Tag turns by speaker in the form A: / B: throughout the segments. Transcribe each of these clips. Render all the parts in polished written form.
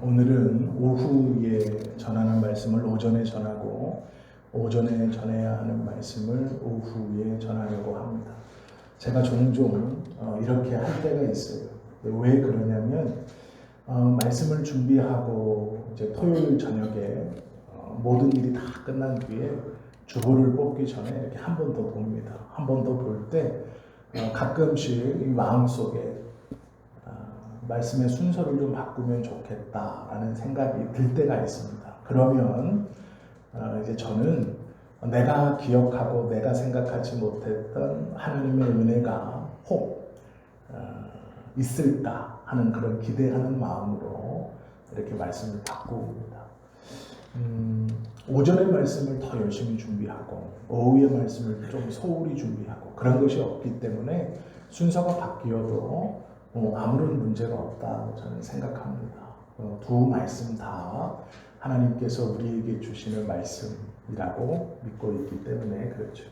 A: 오늘은 오후에 전하는 말씀을 오전에 전하고 오전에 전해야 하는 말씀을 오후에 전하려고 합니다. 제가 종종 이렇게 할 때가 있어요. 왜 그러냐면 말씀을 준비하고 이제 토요일 저녁에 모든 일이 다 끝난 뒤에 주보를 뽑기 전에 이렇게 한 번 더 봅니다. 한 번 더 볼 때 가끔씩 이 마음속에 말씀의 순서를 좀 바꾸면 좋겠다라는 생각이 들 때가 있습니다. 그러면 이제 저는 내가 기억하고 내가 생각하지 못했던 하나님의 은혜가 혹 있을까 하는 그런 기대하는 마음으로 이렇게 말씀을 바꿉니다. 오전의 말씀을 더 열심히 준비하고 오후의 말씀을 좀 소홀히 준비하고 그런 것이 없기 때문에 순서가 바뀌어도 아무런 문제가 없다고 저는 생각합니다. 두 말씀 다 하나님께서 우리에게 주시는 말씀이라고 믿고 있기 때문에 그렇죠.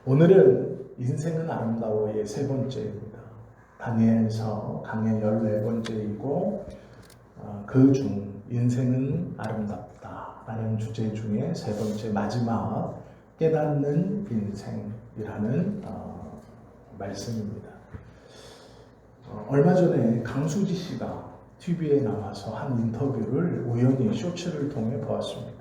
A: 오늘은 인생은 아름다워의 세 번째입니다. 다니엘서 강의 14번째이고 그중 인생은 아름답다라는 주제 중에 세 번째 마지막 깨닫는 인생이라는 말씀입니다. 얼마 전에 강수지 씨가 TV에 나와서 한 인터뷰를 우연히 쇼츠를 통해 보았습니다.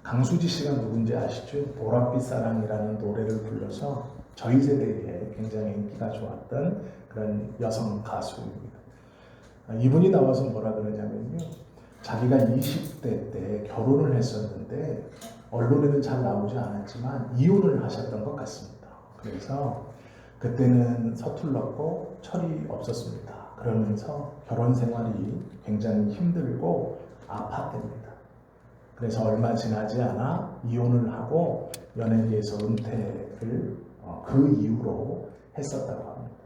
A: 강수지 씨가 누군지 아시죠? 보랏빛 사랑이라는 노래를 불러서 저희 세대에 굉장히 인기가 좋았던 그런 여성 가수입니다. 이분이 나와서 뭐라 그러냐면요. 자기가 20대 때 결혼을 했었는데 언론에는 잘 나오지 않았지만 이혼을 하셨던 것 같습니다. 그래서 그때는 서툴렀고 철이 없었습니다. 그러면서 결혼 생활이 굉장히 힘들고 아팠답니다. 그래서 얼마 지나지 않아 이혼을 하고 연예계에서 은퇴를 그 이후로 했었다고 합니다.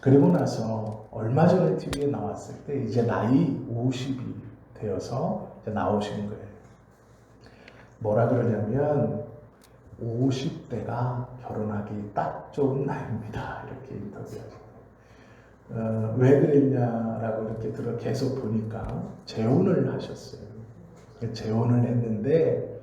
A: 그리고 나서 얼마 전에 TV에 나왔을 때 이제 나이 50이 되어서 이제 나오신 거예요. 뭐라 그러냐면 50대가 결혼하기 딱 좋은 나이입니다. 이렇게 인터뷰하셨어요. 왜 그랬냐라고 이렇게 계속 보니까 재혼을 하셨어요. 재혼을 했는데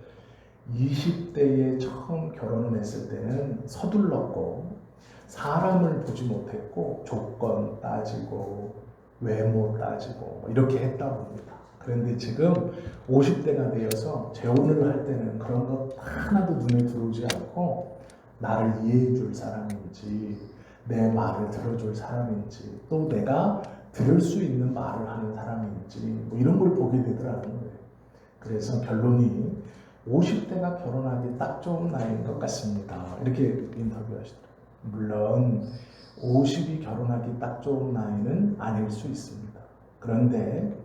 A: 20대에 처음 결혼을 했을 때는 서둘렀고 사람을 보지 못했고 조건 따지고 외모 따지고 이렇게 했다고 합니다. 그런데 지금 50대가 되어서 재혼을 할 때는 그런 것 하나도 눈에 들어오지 않고 나를 이해해 줄 사람인지 내 말을 들어줄 사람인지 또 내가 들을 수 있는 말을 하는 사람인지 뭐 이런 걸 보게 되더라는 거예요. 그래서 결론이 50대가 결혼하기 딱 좋은 나이인 것 같습니다. 이렇게 인터뷰하시더라고요. 물론 50이 결혼하기 딱 좋은 나이는 아닐 수 있습니다. 그런데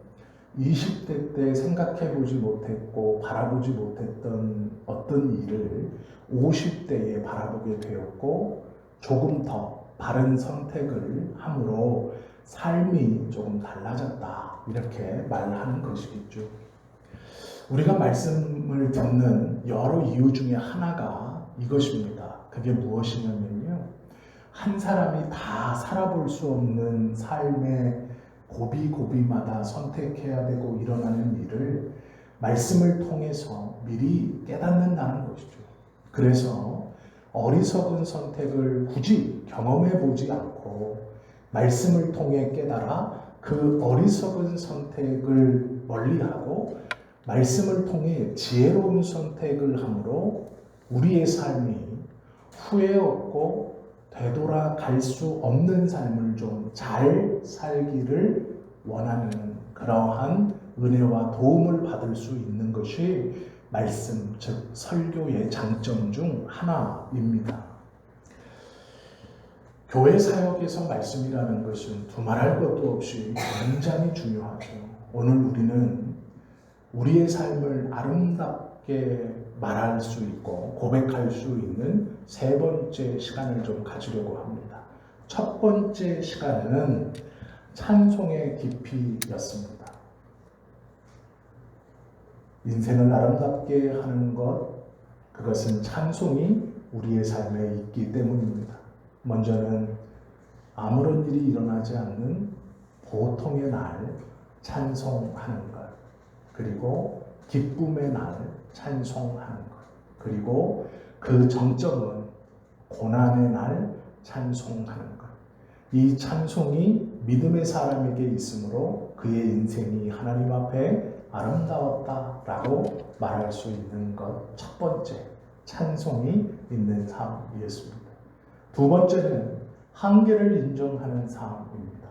A: 20대 때 생각해보지 못했고 바라보지 못했던 어떤 일을 50대에 바라보게 되었고 조금 더 바른 선택을 함으로 삶이 조금 달라졌다 이렇게 말하는 것이겠죠. 우리가 말씀을 듣는 여러 이유 중에 하나가 이것입니다. 그게 무엇이냐면요. 한 사람이 다 살아볼 수 없는 삶의 고비고비마다 선택해야 되고 일어나는 일을 말씀을 통해서 미리 깨닫는다는 것이죠. 그래서 어리석은 선택을 굳이 경험해 보지 않고 말씀을 통해 깨달아 그 어리석은 선택을 멀리하고 말씀을 통해 지혜로운 선택을 함으로 우리의 삶이 후회 없고 되돌아갈 수 없는 삶을 좀 잘 살기를 원하는 그러한 은혜와 도움을 받을 수 있는 것이 말씀, 즉 설교의 장점 중 하나입니다. 교회 사역에서 말씀이라는 것은 두말할 것도 없이 굉장히 중요하죠. 오늘 우리는 우리의 삶을 아름답게 말할 수 있고 고백할 수 있는 세 번째 시간을 좀 가지려고 합니다. 첫 번째 시간은 찬송의 깊이였습니다. 인생을 아름답게 하는 것, 그것은 찬송이 우리의 삶에 있기 때문입니다. 먼저는 아무런 일이 일어나지 않는 보통의 날, 찬송하는 것, 그리고 기쁨의 날 찬송하는 것, 그리고 그 정점은 고난의 날 찬송하는 것. 이 찬송이 믿음의 사람에게 있으므로 그의 인생이 하나님 앞에 아름다웠다라고 말할 수 있는 것. 첫 번째, 찬송이 있는 삶이었습니다. 두 번째는 한계를 인정하는 삶입니다.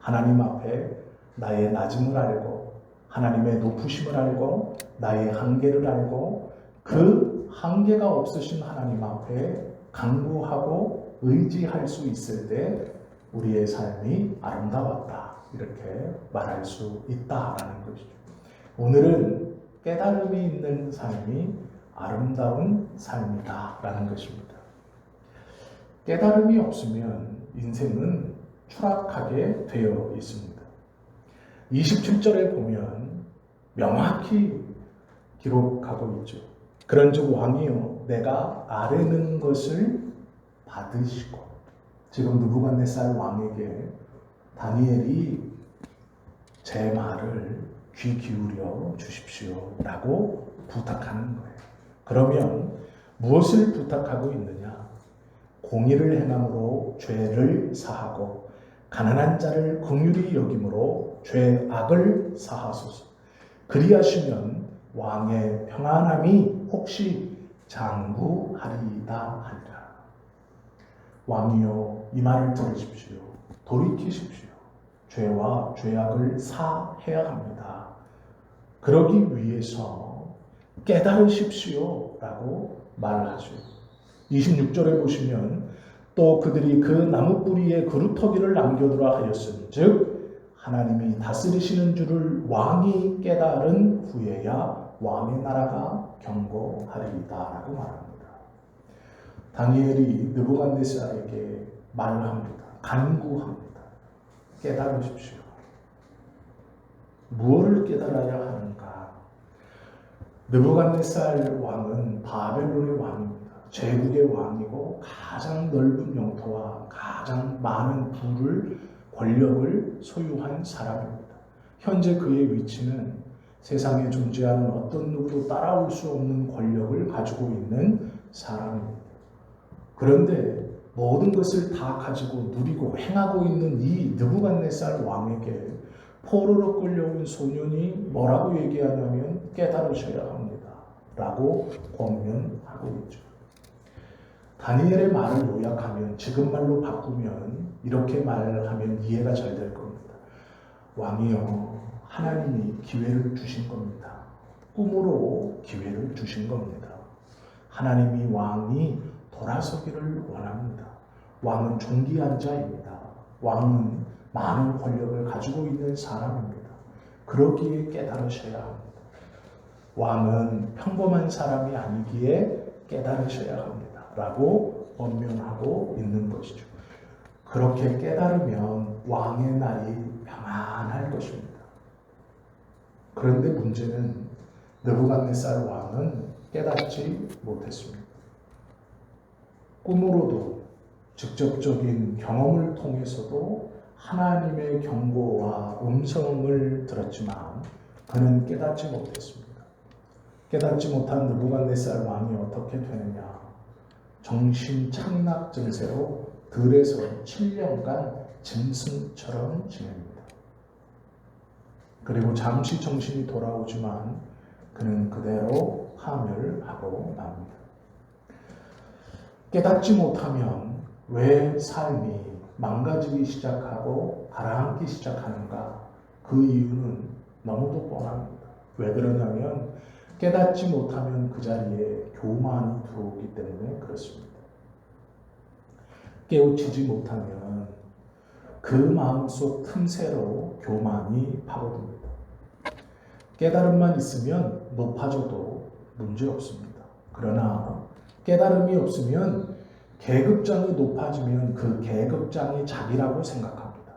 A: 하나님 앞에 나의 낮음을 알고 하나님의 높으심을 알고 나의 한계를 알고 그 한계가 없으신 하나님 앞에 간구하고 의지할 수 있을 때 우리의 삶이 아름다웠다, 이렇게 말할 수 있다라는 것이죠. 오늘은 깨달음이 있는 삶이 아름다운 삶이다라는 것입니다. 깨달음이 없으면 인생은 추락하게 되어 있습니다. 27절에 보면 명확히 기록하고 있죠. 그런즉 왕이여 내가 아뢰는 것을 받으시고. 지금 느부갓네살 왕에게 다니엘이 제 말을 귀 기울여 주십시오 라고 부탁하는 거예요. 그러면 무엇을 부탁하고 있느냐? 공의를 행함으로 죄를 사하고 가난한 자를 긍휼히 여김으로 죄악을 사하소서. 그리하시면 왕의 평안함이 혹시 장구하리이다 하리라. 왕이여 이 말을 들으십시오. 돌이키십시오. 죄와 죄악을 사해야 합니다. 그러기 위해서 깨달으십시오 라고 말하죠. 26절에 보시면 또 그들이 그 나무 뿌리에 그루터기를 남겨두라 하였으니 즉 하나님이 다스리시는 줄을 왕이 깨달은 후에야 왕의 나라가 경고하리이다 라고 말합니다. 다니엘이 느부갓네살에게 말합니다. 간구합니다. 깨달으십시오. 무엇을 깨달아야 하는가? 느부갓네살 왕은 바벨론의 왕입니다. 제국의 왕이고 가장 넓은 영토와 가장 많은 부를, 권력을 소유한 사람입니다. 현재 그의 위치는 세상에 존재하는 어떤 누구도 따라올 수 없는 권력을 가지고 있는 사람입니다. 그런데 모든 것을 다 가지고 누리고 행하고 있는 이 느부갓네살 왕에게 포로로 끌려온 소년이 뭐라고 얘기하냐면 깨달으셔야 합니다 라고 권면하고 있죠. 다니엘의 말을 요약하면, 지금 말로 바꾸면 이렇게 말하면 이해가 잘 될 겁니다. 왕이여 하나님이 기회를 주신 겁니다. 꿈으로 기회를 주신 겁니다. 하나님이 왕이 돌아서기를 원합니다. 왕은 존귀한 자입니다. 왕은 많은 권력을 가지고 있는 사람입니다. 그러기에 깨달으셔야 합니다. 왕은 평범한 사람이 아니기에 깨달으셔야 합니다. 라고 권면하고 있는 것이죠. 그렇게 깨달으면 왕의 날이 평안할 것입니다. 그런데 문제는 느부갓네살 왕은 깨닫지 못했습니다. 꿈으로도 직접적인 경험을 통해서도 하나님의 경고와 음성을 들었지만 그는 깨닫지 못했습니다. 깨닫지 못한 느부갓네살 왕이 어떻게 되느냐? 정신 착락 증세로 들에서 7년간 짐승처럼 지냅니다. 그리고 잠시 정신이 돌아오지만 그는 그대로 파멸하고 맙니다. 깨닫지 못하면 왜 삶이 망가지기 시작하고 가라앉기 시작하는가? 그 이유는 너무도 뻔합니다. 왜 그러냐면 깨닫지 못하면 그 자리에 교만이 들어오기 때문에 그렇습니다. 깨우치지 못하면 그 마음속 틈새로 교만이 파고듭니다. 깨달음만 있으면 높아져도 문제없습니다. 그러나 깨달음이 없으면 계급장이 높아지면 그 계급장이 자기라고 생각합니다.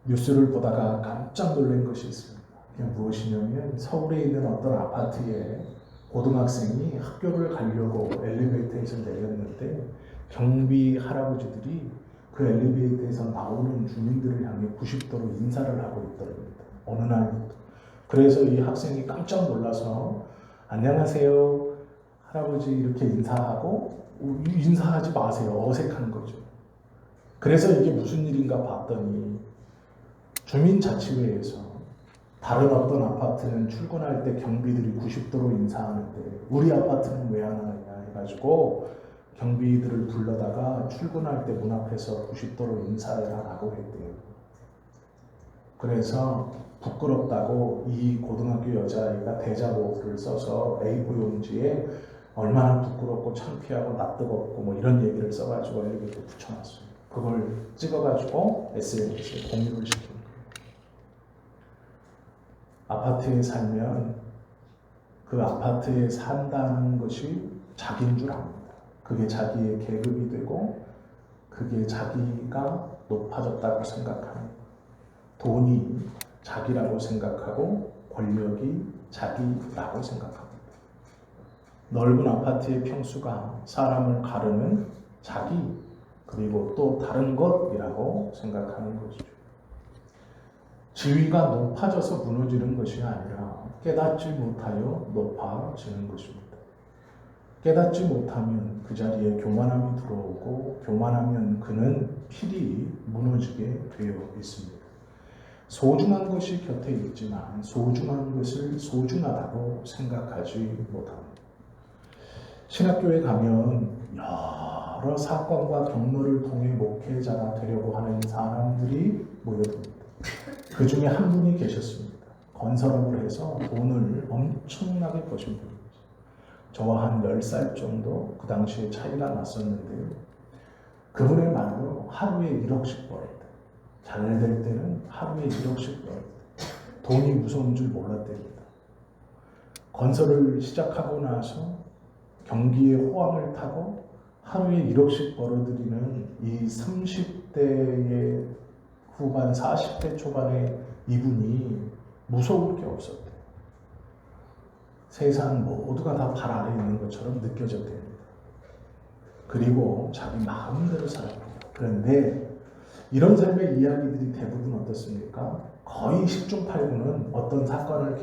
A: 뉴스를 보다가 깜짝 놀란 것이 있습니다. 그게 무엇이냐면 서울에 있는 어떤 아파트에 고등학생이 학교를 가려고 엘리베이터에서 내렸는데 경비 할아버지들이 그 그 엘리베이터에서 나오는 주민들을 향해 90도로 인사를 하고 있더랍니다. 어느 날부터. 그래서 이 학생이 깜짝 놀라서 안녕하세요 할아버지 이렇게 인사하고 인사하지 마세요. 어색한 거죠. 그래서 이게 무슨 일인가 봤더니 주민자치회에서 다른 어떤 아파트는 출근할 때 경비들이 90도로 인사하는데 우리 아파트는 왜 안 하느냐 해가지고 경비들을 불러다가 출근할 때 문 앞에서 90도로 인사해라라고 했대요. 그래서 부끄럽다고 이 고등학교 여자아이가 대자보를 써서 A4 용지에 얼마나 부끄럽고 창피하고 낯뜨겁고 뭐 이런 얘기를 써가지고 엘리베이터에 붙여놨어요. 그걸 찍어가지고 SNS에 공유를 시킨 거예요. 아파트에 살면 그 아파트에 산다는 것이 자기인 줄 압니다. 그게 자기의 계급이 되고 그게 자기가 높아졌다고 생각하는 돈이 자기라고 생각하고 권력이 자기라고 생각합니다. 넓은 아파트의 평수가 사람을 가르는 자기 그리고 또 다른 것이라고 생각하는 것이죠. 지위가 높아져서 무너지는 것이 아니라 깨닫지 못하여 높아지는 것입니다. 깨닫지 못하면 그 자리에 교만함이 들어오고 교만하면 그는 필히 무너지게 되어 있습니다. 소중한 것이 곁에 있지만 소중한 것을 소중하다고 생각하지 못합니다. 신학교에 가면 여러 사건과 경로를 통해 목회자가 되려고 하는 사람들이 모여듭니다. 그 중에 한 분이 계셨습니다. 건설업을 해서 돈을 엄청나게 버신 분입니다. 저와 한 10살 정도 그 당시에 차이가 났었는데요. 그분의 말로 하루에 1억씩 벌었다. 잘 될 때는 하루에 1억씩 벌었다. 돈이 무서운 줄 몰랐답니다. 건설을 시작하고 나서 경기의 호황을 타고 하루에 1억씩 벌어들이는 이 30대의 후반 40대 초반의 이분이 무서울 게 없었대요. 세상 모두가 다 발 아래에 있는 것처럼 느껴졌답니다. 그리고 자기 마음대로 살았대요. 그런데 이런 삶의 이야기들이 대부분 어떻습니까? 거의 10중 8구는 어떤 사건을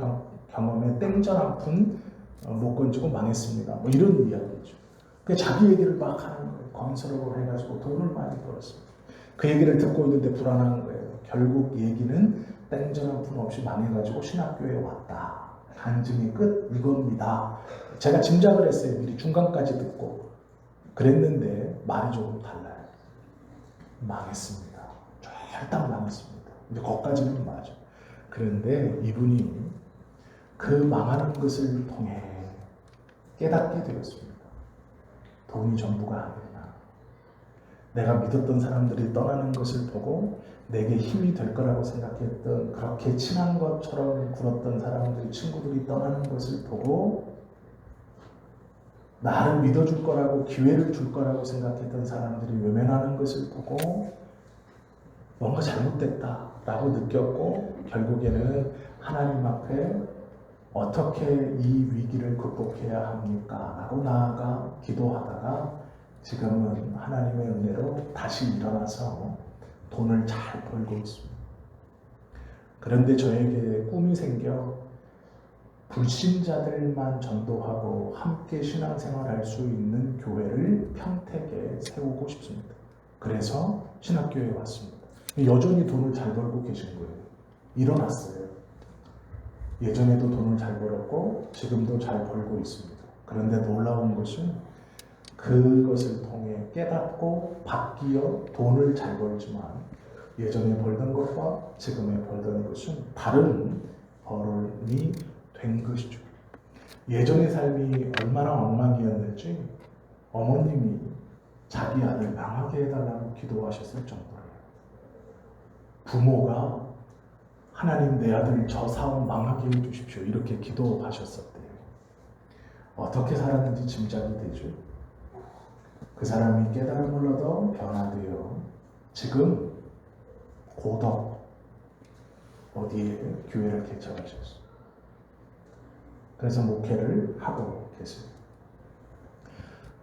A: 경험해 땡전 한 푼 못 건지고 망했습니다. 뭐 이런 이야기죠. 그 자기 얘기를 막 하는 거예요. 건설업을 해가지고 돈을 많이 벌었습니다. 그 얘기를 듣고 있는데 불안한 거예요. 결국 얘기는 땡전 한 푼 없이 망해가지고 신학교에 왔다. 간증의 끝 이겁니다. 제가 짐작을 했어요. 미리 중간까지 듣고 그랬는데 말이 조금 달라요. 망했습니다. 쫄딱 망했습니다. 이제 거기까지는 맞아. 그런데 이분이 그 망하는 것을 통해 깨닫게 되었습니다. 돈이 전부가 아니구나. 내가 믿었던 사람들이 떠나는 것을 보고 내게 힘이 될 거라고 생각했던 그렇게 친한 것처럼 굴었던 사람들이 친구들이 떠나는 것을 보고 나를 믿어줄 거라고 기회를 줄 거라고 생각했던 사람들이 외면하는 것을 보고 뭔가 잘못됐다라고 느꼈고 결국에는 하나님 앞에 어떻게 이 위기를 극복해야 합니까? 라고 나아가 기도하다가 지금은 하나님의 은혜로 다시 일어나서 돈을 잘 벌고 있습니다. 그런데 저에게 꿈이 생겨 불신자들만 전도하고 함께 신앙생활할 수 있는 교회를 평택에 세우고 싶습니다. 그래서 신학교에 왔습니다. 여전히 돈을 잘 벌고 계신 거예요. 일어났어요. 예전에도 돈을 잘 벌었고 지금도 잘 벌고 있습니다. 그런데 놀라운 것은 그것을 통해 깨닫고 바뀌어 돈을 잘 벌지만 예전에 벌던 것과 지금에 벌던 것은 다른 벌음이 된 것이죠. 예전의 삶이 얼마나 엉망이었는지 어머님이 자기 아들 망하게 해달라고 기도하셨을 정도예요. 부모가 하나님 내 아들 저 사업 망하게 해주십시오 이렇게 기도하셨었대요. 어떻게 살았는지 짐작이 되죠. 그 사람이 깨달음을 얻어 변화되어 지금 고덕 어디에 교회를 개척하셨어요. 그래서 목회를 하고 계세요.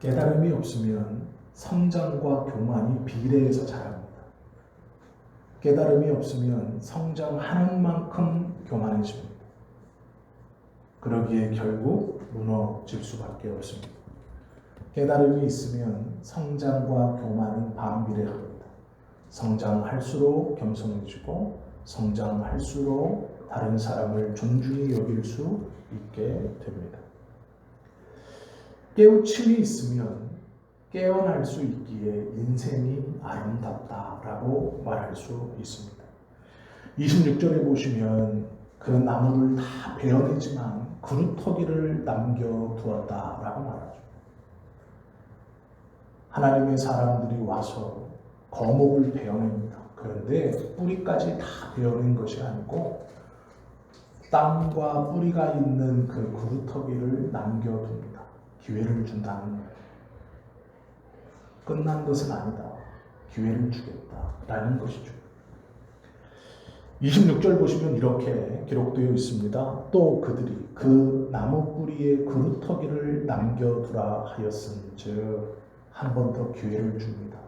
A: 깨달음이 없으면 성장과 교만이 비례해서 자랍니다. 깨달음이 없으면 성장하는 만큼 교만해집니다. 그러기에 결국 무너질 수밖에 없습니다. 깨달음이 있으면 성장과 교만은 반비례합니다. 성장할수록 겸손해지고 성장할수록 다른 사람을 존중히 여길 수 있게 됩니다. 깨우침이 있으면 깨어날 수 있기에 인생이 아름답다라고 말할 수 있습니다. 26절에 보시면 그 나무를 다 베어내지만 그루터기를 남겨두었다라고 말하죠. 하나님의 사람들이 와서 거목을 베어냅니다. 그런데 뿌리까지 다 베어낸 것이 아니고 땅과 뿌리가 있는 그 그루터기를 남겨둡니다. 기회를 준다는 거예요. 끝난 것은 아니다. 기회를 주겠다라는 것이죠. 26절 보시면 이렇게 기록되어 있습니다. 또 그들이 그 나무 뿌리에 그루터기를 남겨두라 하였은즉 한 번 더 기회를 줍니다.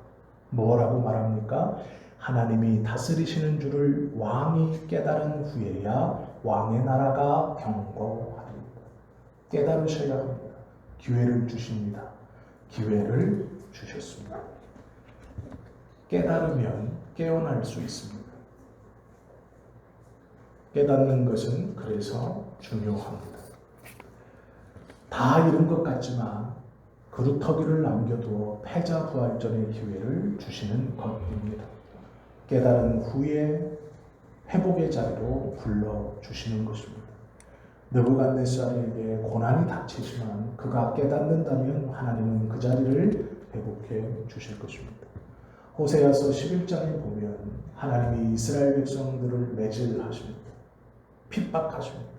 A: 뭐라고 말합니까? 하나님이 다스리시는 줄을 왕이 깨달은 후에야 왕의 나라가 견고하리이다. 깨달으셔야 합니다. 기회를 주십니다. 기회를 주셨습니다. 깨달으면 깨어날 수 있습니다. 깨닫는 것은 그래서 중요합니다. 다 잃은 것 같지만 그루터기를 남겨두어 패자부활전의 기회를 주시는 것입니다. 깨달은 후에 회복의 자리로 불러주시는 것입니다. 느부갓네살에게 고난이 닥치지만 그가 깨닫는다면 하나님은 그 자리를 회복해 주실 것입니다. 호세아서 11장에 보면 하나님이 이스라엘 백성들을 매질하십니다. 핍박하십니다.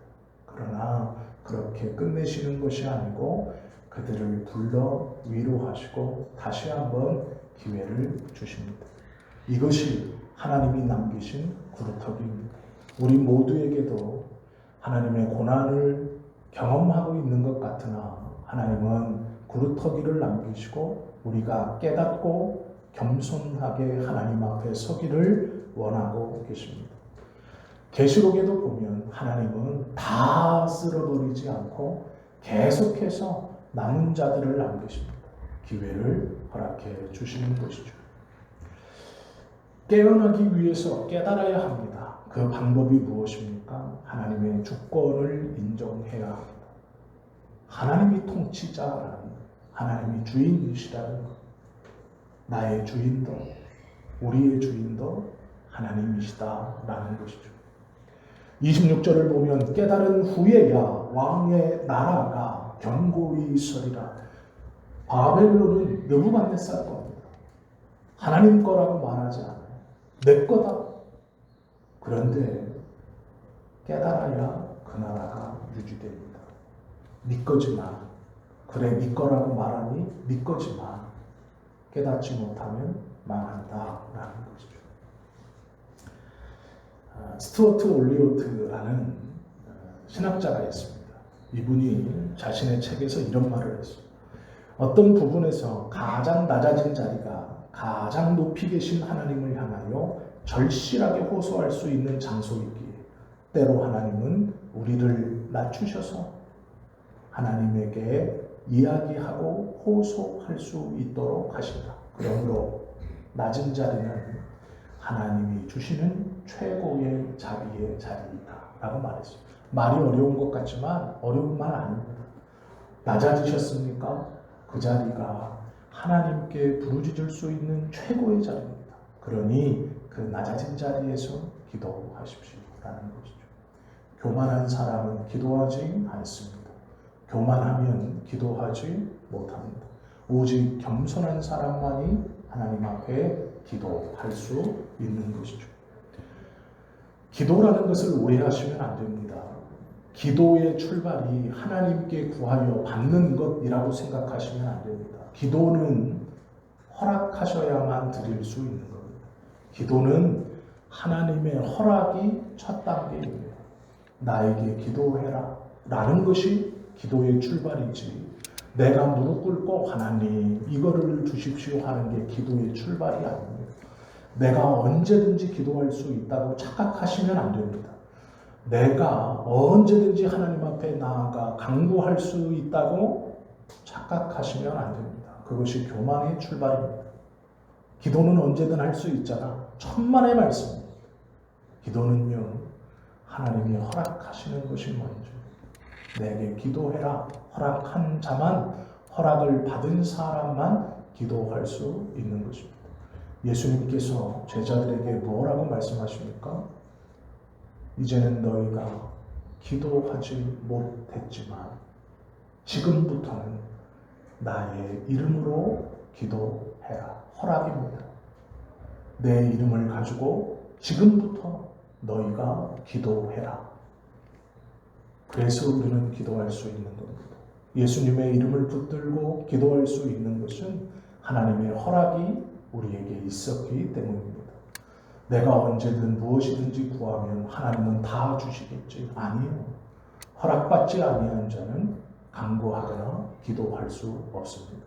A: 그러나 그렇게 끝내시는 것이 아니고 그들을 불러 위로하시고 다시 한번 기회를 주십니다. 이것이 하나님이 남기신 그루터기입니다. 우리 모두에게도 하나님의 고난을 경험하고 있는 것 같으나 하나님은 그루터기를 남기시고 우리가 깨닫고 겸손하게 하나님 앞에 서기를 원하고 계십니다. 계시록에도 보면 하나님은 다 쓸어버리지 않고 계속해서 남은 자들을 남기십니다. 기회를 허락해 주시는 것이죠. 깨어나기 위해서 깨달아야 합니다. 그 방법이 무엇입니까? 하나님의 주권을 인정해야 합니다. 하나님이 통치자라는 것, 하나님이 주인이시라는 것, 나의 주인도 우리의 주인도 하나님이시다라는 것이죠. 26절을 보면 깨달은 후에야 왕의 나라가 견고히 서리라. 바벨론은 느부갓네살 겁니다. 하나님 거라고 말하지 않아요. 내 거다. 그런데 깨달아야 그 나라가 유지됩니다. 네 거지만, 그래 네 거라고 말하니 네 거지만 깨닫지 못하면 망한다라는 것이죠. 스튜어트 올리오트라는 신학자가 있습니다. 이분이 자신의 책에서 이런 말을 했어요. 어떤 부분에서 가장 낮아진 자리가 가장 높이 계신 하나님을 향하여 절실하게 호소할 수 있는 장소이기에 때로 하나님은 우리를 낮추셔서 하나님에게 이야기하고 호소할 수 있도록 하신다. 그러므로 낮은 자리는 하나님이 주시는 최고의 자비의 자리이다 라고 말했어요. 말이 어려운 것 같지만 어려운 말 아닙니다. 낮아지셨습니까? 그 자리가 하나님께 부르짖을 수 있는 최고의 자리입니다. 그러니 그 낮아진 자리에서 기도하십시오 라는 것이죠. 교만한 사람은 기도하지 않습니다. 교만하면 기도하지 못합니다. 오직 겸손한 사람만이 하나님 앞에 기도할 수 있는 것이죠. 기도라는 것을 오해하시면 안 됩니다. 기도의 출발이 하나님께 구하여 받는 것이라고 생각하시면 안 됩니다. 기도는 허락하셔야만 드릴 수 있는 겁니다. 기도는 하나님의 허락이 첫 단계입니다. 나에게 기도해라 라는 것이 기도의 출발이지, 내가 무릎 꿇고 하나님 이거를 주십시오 하는 게 기도의 출발이 아닙니다. 내가 언제든지 기도할 수 있다고 착각하시면 안 됩니다. 내가 언제든지 하나님 앞에 나아가 간구할 수 있다고 착각하시면 안 됩니다. 그것이 교만의 출발입니다. 기도는 언제든 할 수 있잖아. 천만의 말씀입니다. 기도는요, 하나님이 허락하시는 것이 먼저. 내게 기도해라. 허락한 자만, 허락을 받은 사람만 기도할 수 있는 것입니다. 예수님께서 제자들에게 뭐라고 말씀하십니까? 이제는 너희가 기도하지 못했지만 지금부터는 나의 이름으로 기도해라. 허락입니다. 내 이름을 가지고 지금부터 너희가 기도해라. 그래서 우리는 기도할 수 있는 겁니다. 예수님의 이름을 붙들고 기도할 수 있는 것은 하나님의 허락이 우리에게 있었기 때문입니다. 내가 언제든 무엇이든지 구하면 하나님은 다 주시겠지? 아니요. 허락받지 아니한 자는 간구하거나 기도할 수 없습니다.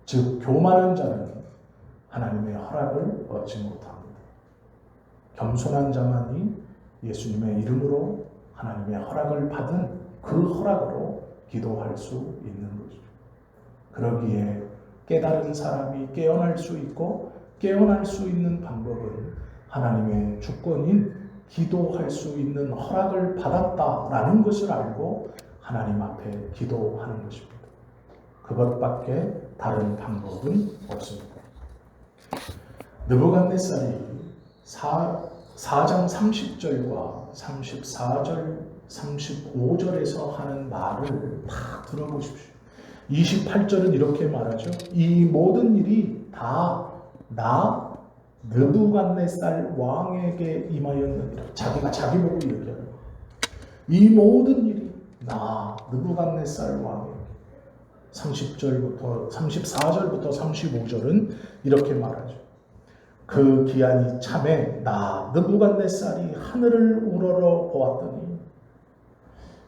A: 즉 교만한 자는 하나님의 허락을 얻지 못합니다. 겸손한 자만이 예수님의 이름으로 하나님의 허락을 받은 그 허락으로 기도할 수 있는 것이죠. 그러기에 깨달은 사람이 깨어날 수 있고 깨어날 수 있는 방법은 하나님의 주권인 기도할 수 있는 허락을 받았다라는 것을 알고 하나님 앞에 기도하는 것입니다. 그것밖에 다른 방법은 없습니다. 느부갓네살이 4장 30절과 34절, 35절에서 하는 말을 다 들어보십시오. 28절은 이렇게 말하죠. 이 모든 일이 다 나 느부갓네살 왕에게 임하였느니라. 자기가 자기 보고 얘기하는 거예요. 이 모든 일이 나 느부갓네살 왕에게. 34절부터 35절은 이렇게 말하죠. 그 기한이 참에 나 느부갓네살이 하늘을 우러러 보았더니.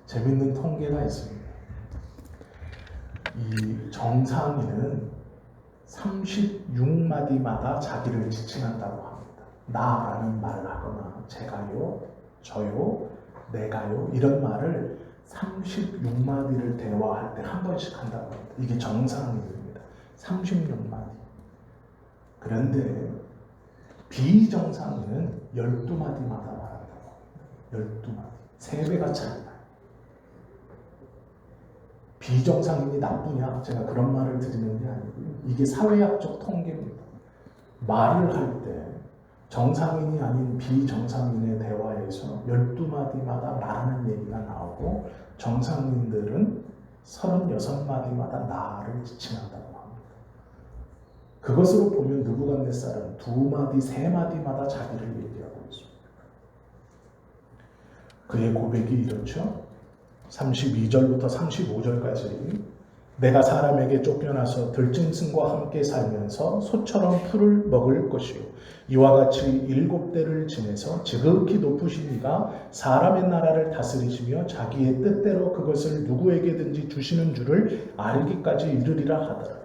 A: 재밌는 통계가 있습니다. 이 정상인은 36마디마다 자기를 지칭한다고 합니다. 나라는 말을 하거나 제가요, 저요, 내가요 이런 말을 36마디를 대화할 때 한 번씩 한다고 합니다. 이게 정상인입니다. 36마디. 그런데 비정상인은 12마디마다 말한다고 합니다. 12마디. 3배가 차이나요. 비정상인이 나쁘냐? 제가 그런 말을 드리는 게 아니고요. 이게 사회학적 통계입니다. 말을 할 때 정상인이 아닌 비정상인의 대화에서 12마디마다 나라는 얘기가 나오고 정상인들은 36마디마다 나를 지칭한다고 합니다. 그것으로 보면 느부갓네살은 2마디, 3마디마다 자기를 얘기하고 있습니다. 그의 고백이 이렇죠. 32절부터 35절까지 내가 사람에게 쫓겨나서 들짐승과 함께 살면서 소처럼 풀을 먹을 것이요 이와 같이 7대를 지내서 지극히 높으신 이가 사람의 나라를 다스리시며 자기의 뜻대로 그것을 누구에게든지 주시는 줄을 알기까지 이르리라 하더라.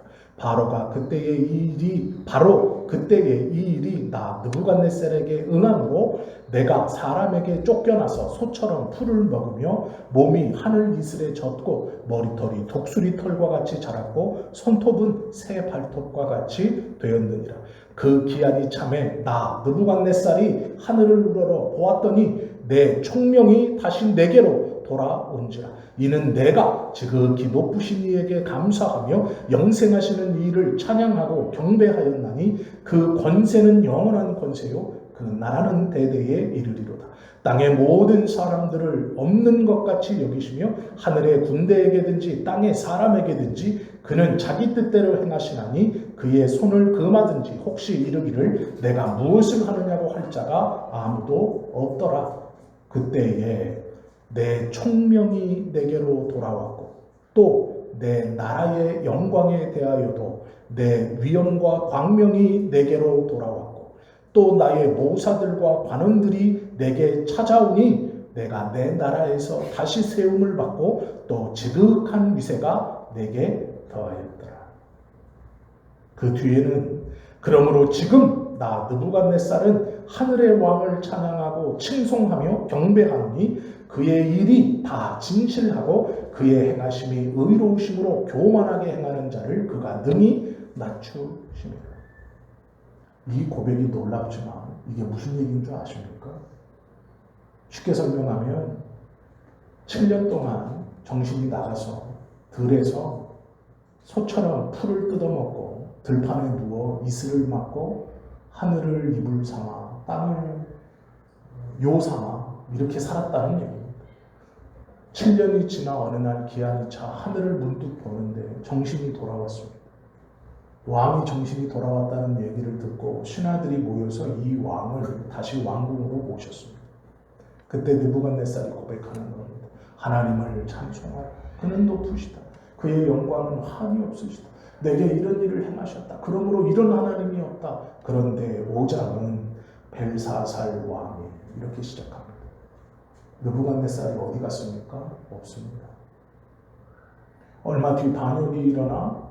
A: 바로 그때의 이 일이 나 느부갓네살에게 응함으로 내가 사람에게 쫓겨나서 소처럼 풀을 먹으며 몸이 하늘 이슬에 젖고 머리털이 독수리 털과 같이 자랐고 손톱은 새 발톱과 같이 되었느니라. 그 기한이 참에 나 느부갓네살이 하늘을 우러러 보았더니 내 총명이 다시 내게로 돌아온지라. 이는 내가 지극히 높으신 이에게 감사하며 영생하시는 이를 찬양하고 경배하였나니 그 권세는 영원한 권세요 그 나라는 대대에 이르리로다. 땅의 모든 사람들을 없는 것 같이 여기시며 하늘의 군대에게든지 땅의 사람에게든지 그는 자기 뜻대로 행하시나니 그의 손을 금하든지 혹시 이르기를 내가 무엇을 하느냐고 할 자가 아무도 없더라. 그때에 내 총명이 내게로 돌아왔고 또 내 나라의 영광에 대하여도 내 위엄과 광명이 내게로 돌아왔고 또 나의 모사들과 관원들이 내게 찾아오니 내가 내 나라에서 다시 세움을 받고 또 지극한 위세가 내게 더하였더라. 그 뒤에는 그러므로 지금 나 느부갓네살은 하늘의 왕을 찬양하고 칭송하며 경배하노니 그의 일이 다 진실하고 그의 행하심이 의로우심으로 교만하게 행하는 자를 그가 능히 낮추심이라. 이 고백이 놀랍지만 이게 무슨 얘기인 줄 아십니까? 쉽게 설명하면 7년 동안 정신이 나가서 들에서 소처럼 풀을 뜯어먹고 들판에 누워 이슬을 맞고 하늘을 이불 삼아 땅을 요 삼아 이렇게 살았다는 얘기입니다. 7년이 지나 어느 날 기한이 차 하늘을 문득 보는데 정신이 돌아왔습니다. 왕이 정신이 돌아왔다는 얘기를 듣고 신하들이 모여서 이 왕을 다시 왕궁으로 모셨습니다. 그때 느부갓네살이 고백하는 겁니다. 하나님을 찬송하라. 그는 높으시다. 그의 영광은 한이 없으시다. 내게 이런 일을 행하셨다. 그러므로 이런 하나님이 없다. 그런데 5장은 벨사살 왕이 이렇게 시작합니다. 느부갓네살이 어디 갔습니까? 없습니다. 얼마 뒤 반역이 일어나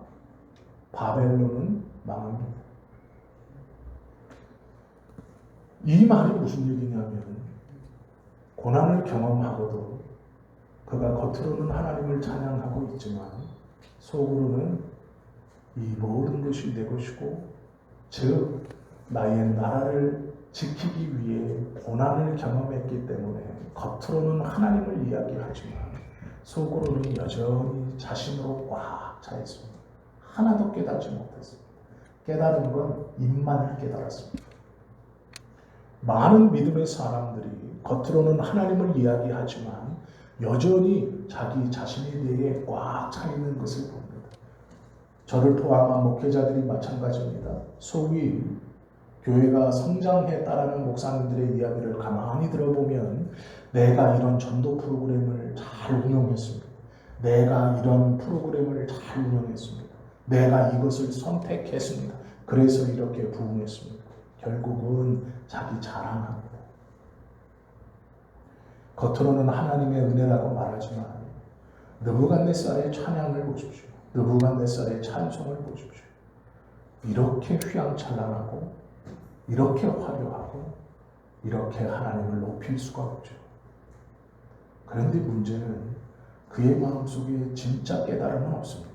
A: 바벨론은 망합니다. 이 말이 무슨 얘기냐면 고난을 경험하고도 그가 겉으로는 하나님을 찬양하고 있지만 속으로는 이 모든 것이 내 것이고 즉 나의 나라를 지키기 위해 고난을 경험했기 때문에 겉으로는 하나님을 이야기하지만 속으로는 여전히 자신으로 꽉 차 있습니다. 하나도 깨닫지 못했습니다. 깨달은 건 입만 깨달았습니다. 많은 믿음의 사람들이 겉으로는 하나님을 이야기하지만 여전히 자기 자신에 대해 꽉 차 있는 것을 봅니다. 저를 포함한 목회자들이 마찬가지입니다. 소위 교회가 성장했다라는 목사님들의 이야기를 가만히 들어보면 내가 이런 전도 프로그램을 잘 운영했습니다. 내가 이런 프로그램을 잘 운영했습니다. 내가 이것을 선택했습니다. 그래서 이렇게 부흥했습니다. 결국은 자기 자랑합니다. 겉으로는 하나님의 은혜라고 말하지만 느부갓네살의 찬양을 보십시오. 느부갓네살의 찬송을 보십시오. 이렇게 휘황찬란하고 이렇게 화려하고 이렇게 하나님을 높일 수가 없죠. 그런데 문제는 그의 마음속에 진짜 깨달음은 없습니다.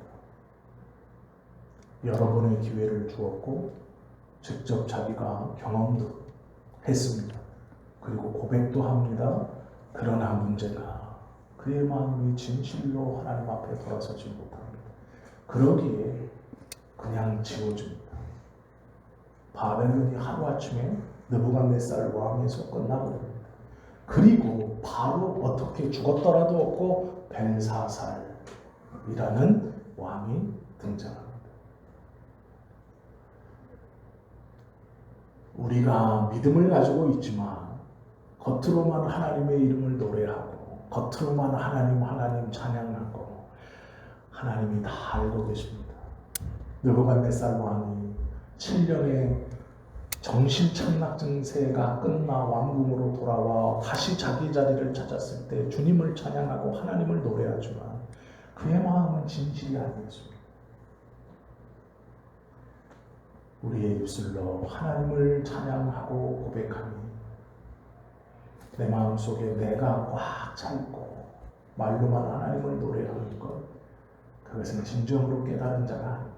A: 여러 번의 기회를 주었고 직접 자기가 경험도 했습니다. 그리고 고백도 합니다. 그러나 문제가 그의 마음이 진실로 하나님 앞에 돌아서지 못합니다. 그러기에 그냥 지워집니다. 바벨론이 하루아침에 느부갓네살 왕에서 끝나버립니다. 그리고 바로 어떻게 죽었더라도 없고 벨사살이라는 왕이 등장합니다. 우리가 믿음을 가지고 있지만 겉으로만 하나님의 이름을 노래하고 겉으로만 하나님 찬양하고 하나님이 다 알고 계십니다. 느부갓네살 왕이 7년의 정신착락 증세가 끝나 왕궁으로 돌아와 다시 자기 자리를 찾았을 때 주님을 찬양하고 하나님을 노래하지만 그의 마음은 진실이 아니었습니다. 우리의 입술로 하나님을 찬양하고 고백하니 내 마음속에 내가 꽉 차 있고 말로만 하나님을 노래하는 것, 그것은 진정으로 깨달은 자가 아닙니다.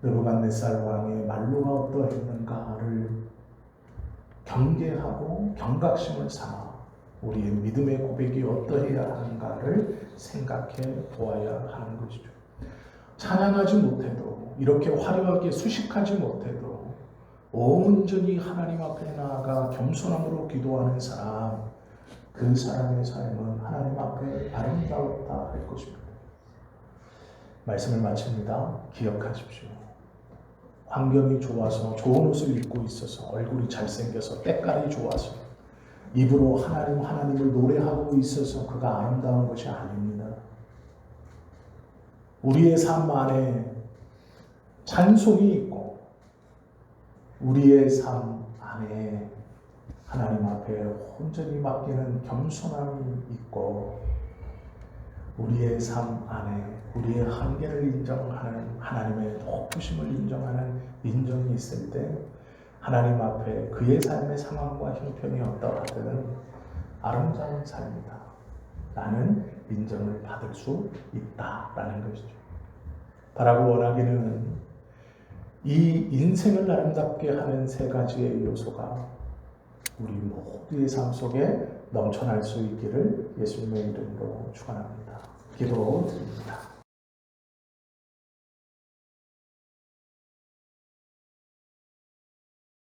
A: 느부갓네살 왕의 말로가 어떠했는가를 경계하고 경각심을 삼아 우리의 믿음의 고백이 어떠해야 하는가를 생각해 보아야 하는 것이죠. 찬양하지 못해도 이렇게 화려하게 수식하지 못해도 온전히 하나님 앞에 나아가 겸손함으로 기도하는 사람, 그 사람의 삶은 하나님 앞에 아름다웠다 할 것입니다. 말씀을 마칩니다. 기억하십시오. 환경이 좋아서 좋은 옷을 입고 있어서 얼굴이 잘생겨서 때깔이 좋아서 입으로 하나님을 노래하고 있어서 그가 아름다운 것이 아닙니다. 우리의 삶 안에 찬송이 있고 우리의 삶 안에 하나님 앞에 온전히 맡기는 겸손함이 있고 우리의 삶 안에 우리의 한계를 인정하는 하나님의 높으심을 인정하는 인정이 있을 때 하나님 앞에 그의 삶의 상황과 형편이 어떠하든 아름다운 삶이다 라는 인정을 받을 수 있다라는 것이죠. 바라고 원하기는 이 인생을 아름답게 하는 세 가지의 요소가 우리 모두의 삶 속에 넘쳐날 수 있기를 예수님의 이름으로 축원합니다. 기도드립니다.